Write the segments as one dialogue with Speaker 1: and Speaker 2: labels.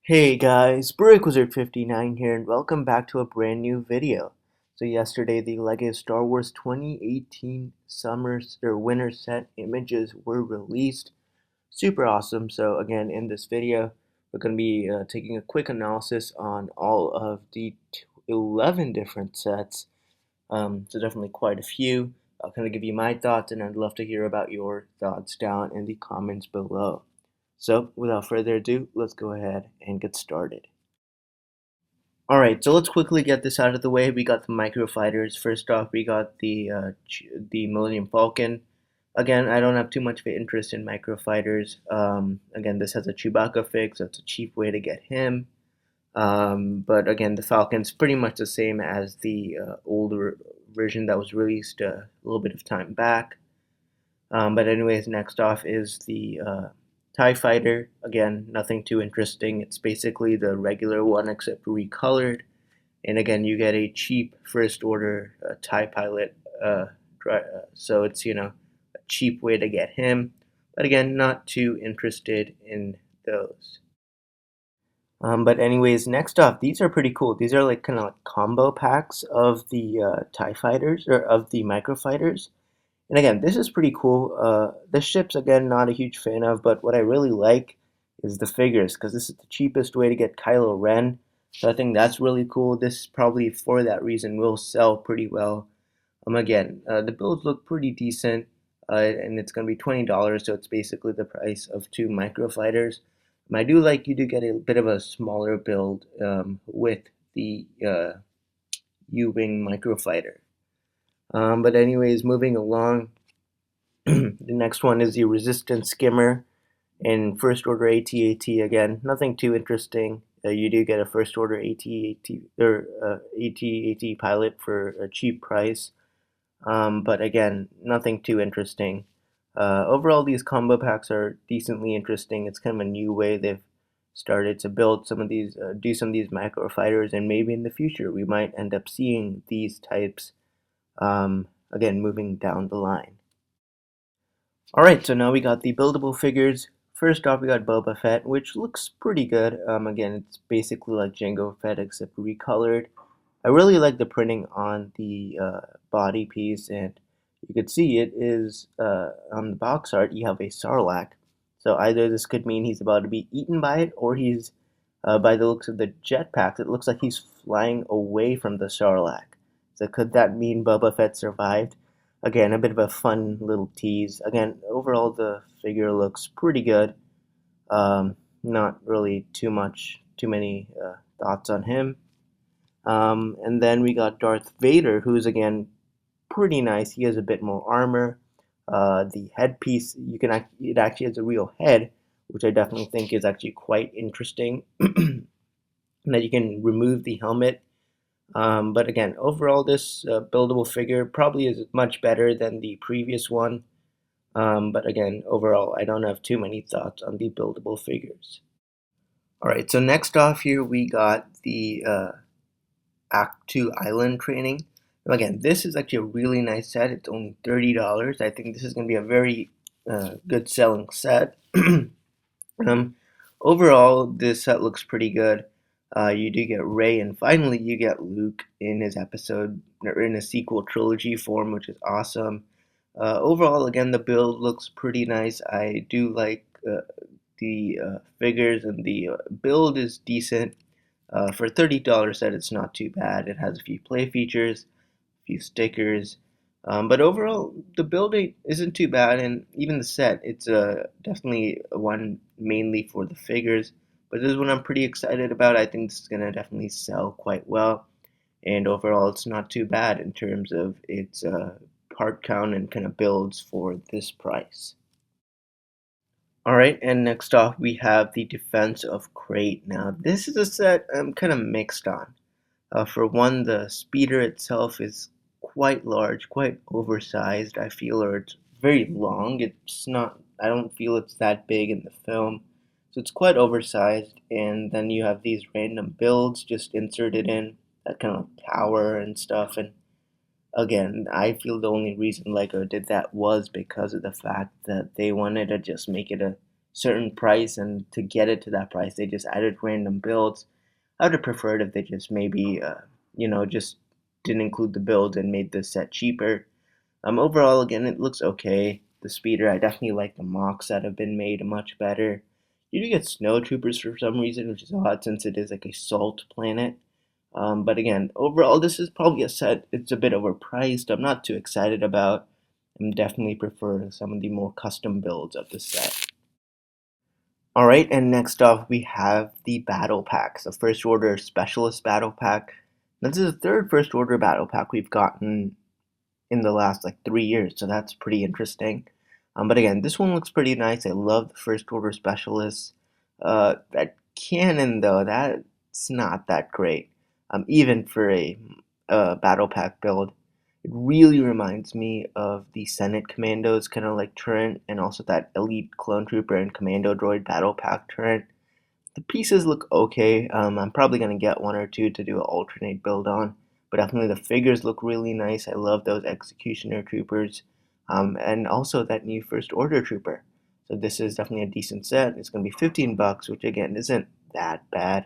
Speaker 1: Hey guys, BrickWizard59 here, and welcome back to a brand new video. So yesterday, the LEGO Star Wars 2018 Summer or Winter Set images were released. Super awesome. So again, in this video, we're going to be taking a quick analysis on all of the 11 different sets. So definitely quite a few. I'll kind of give you my thoughts, and I'd love to hear about your thoughts down in the comments below. So without further ado, let's go ahead and get started. Alright, so let's quickly get this out of the way. We got the microfighters. First off, we got the Millennium Falcon. Again, I don't have too much of an interest in microfighters. Again, this has a Chewbacca fix, so it's a cheap way to get him. But again, the Falcon's pretty much the same as the older version that was released a little bit of time back. But anyways, next off is the TIE Fighter. Again, nothing too interesting. It's basically the regular one except recolored. And again, you get a cheap first order TIE pilot. So it's, a cheap way to get him. But again, not too interested in those. But anyways, next off, these are pretty cool. These are like kind of like combo packs of the TIE Fighters, or of the Microfighters. And again, this is pretty cool. The ships, again, not a huge fan of, but what I really like is the figures, because this is the cheapest way to get Kylo Ren. So I think that's really cool. This probably, for that reason, will sell pretty well. Again, the builds look pretty decent, and it's going to be $20, so it's basically the price of two microfighters. I do like you do get a bit of a smaller build with the U-Wing microfighter. But anyways, moving along, the next one is the Resistance Skimmer and First Order AT-AT. Again, nothing too interesting. You do get a First Order AT-AT or AT-AT pilot for a cheap price. But again, nothing too interesting. Overall, these combo packs are decently interesting. It's kind of a new way they've started to build some of these, do some of these microfighters, and maybe in the future we might end up seeing these types again, moving down the line. Alright, so now we got the buildable figures. First off, we got Boba Fett, which looks pretty good. Again, it's basically like Jango Fett except recolored. I really like the printing on the body piece, and you can see it is on the box art you have a Sarlacc. So either this could mean he's about to be eaten by it, or he's, by the looks of the jetpacks, it looks like he's flying away from the Sarlacc. So could that mean Boba Fett survived? Again, a bit of a fun little tease. Again, overall the figure looks pretty good. Not really too many thoughts on him. And then we got Darth Vader, who's again pretty nice. He has a bit more armor. The headpiece, it actually has a real head, which I definitely think is actually quite interesting. That you can remove the helmet. But again, overall, this buildable figure probably is much better than the previous one. But again, overall, I don't have too many thoughts on the buildable figures. Alright, so next off here we got the Act 2 Island Training. Now again, this is actually a really nice set. It's only $30. I think this is going to be a very good selling set. Overall, this set looks pretty good. You do get Rey, and finally you get Luke in his episode, or in a sequel trilogy form, which is awesome. Overall, again, the build looks pretty nice. I do like the figures, and the build is decent. For $30 set, it's not too bad. It has a few play features, a few stickers, but overall, the build isn't too bad, and even the set, it's definitely one mainly for the figures. But this is one I'm pretty excited about. I think this is gonna definitely sell quite well, and overall, it's not too bad in terms of its part count and kind of builds for this price. Alright, and next off we have the Defense of Crait. Now, this is a set I'm kind of mixed on. For one, the speeder itself is quite large, quite oversized, I feel, or it's very long. It's not, I don't feel it's that big in the film. So it's quite oversized, and then you have these random builds just inserted in, that kind of tower and stuff. And again, I feel the only reason LEGO did that was because of the fact that they wanted to just make it a certain price, and to get it to that price, they just added random builds. I would have preferred if they just maybe, just didn't include the build and made the set cheaper. Overall, again, it looks okay. The speeder, I definitely like the mocks that have been made much better. You do get snow troopers for some reason, which is odd since it is like a salt planet. But again, overall, this is probably a set. It's a bit overpriced. I'm not too excited about. I'm definitely prefer some of the more custom builds of the set. Alright, and next off we have the Battle Pack. So First Order Specialist Battle Pack. Now, this is the third First Order Battle Pack we've gotten in the last like 3 years, so that's pretty interesting. But again, this one looks pretty nice. I love the First Order Specialists. That cannon though, that's not that great. Even for a Battle Pack build. It really reminds me of the Senate Commandos kind of like turret, and also that Elite Clone Trooper and Commando Droid Battle Pack turret. The pieces look okay. I'm probably going to get one or two to do an alternate build on, but definitely the figures look really nice. I love those Executioner Troopers, and also that new First Order Trooper. So this is definitely a decent set. It's going to be 15 bucks, which again isn't that bad.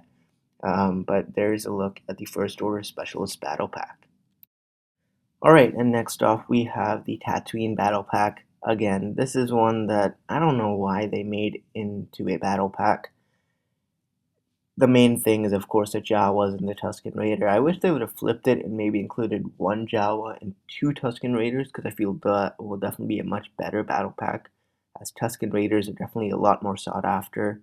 Speaker 1: But there's a look at the First Order Specialist Battle Pack. Alright, and next off we have the Tatooine Battle Pack. Again, this is one that I don't know why they made into a battle pack. The main thing is, of course, the Jawas and the Tusken Raider. I wish they would have flipped it and maybe included one Jawa and two Tusken Raiders, because I feel that will definitely be a much better battle pack, as Tusken Raiders are definitely a lot more sought after.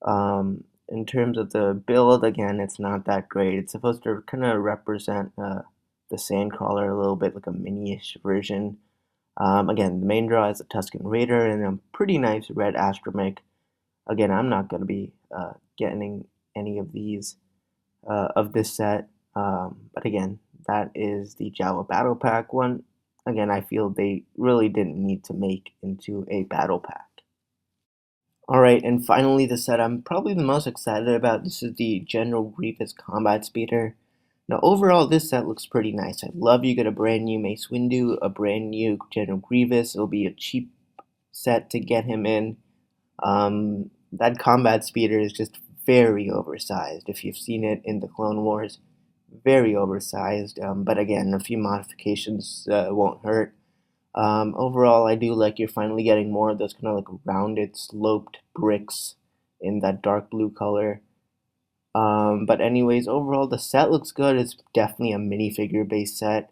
Speaker 1: In terms of the build, again, it's not that great. It's supposed to kind of represent the Sandcrawler a little bit, like a mini-ish version. Again, the main draw is a Tusken Raider and a pretty nice red astromech. Again, I'm not going to be getting any of these of this set, but again, that is the Jawa Battle Pack one. Again, I feel they really didn't need to make into a battle pack. Alright, and finally the set I'm probably the most excited about. This is the General Grievous Combat Speeder. Now overall this set looks pretty nice. I love you get a brand new Mace Windu, a brand new General Grievous. It'll be a cheap set to get him in. That combat speeder is just very oversized. If you've seen it in the Clone Wars, very oversized. But again, a few modifications won't hurt. Overall, I do like you're finally getting more of those kind of like rounded, sloped bricks in that dark blue color. But anyways, overall, the set looks good. It's definitely a minifigure based set.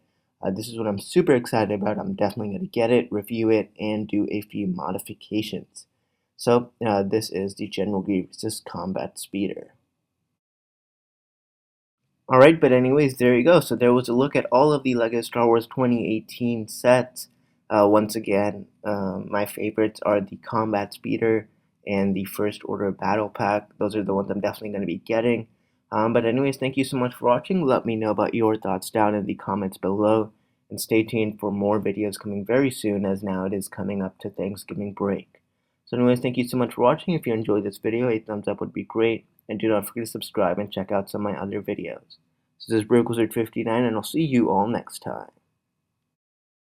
Speaker 1: This is what I'm super excited about. I'm definitely going to get it, review it, and do a few modifications. So, this is the General Grievous Combat Speeder. Alright, but anyways, there you go. So there was a look at all of the LEGO Star Wars 2018 sets. Once again, my favorites are the Combat Speeder and the First Order Battle Pack. Those are the ones I'm definitely going to be getting. But anyways, thank you so much for watching. Let me know about your thoughts down in the comments below. And stay tuned for more videos coming very soon, as now it is coming up to Thanksgiving break. So anyways, thank you so much for watching. If you enjoyed this video, a thumbs up would be great. And do not forget to subscribe and check out some of my other videos. So this is BrokeWizard59, and I'll see you all next time.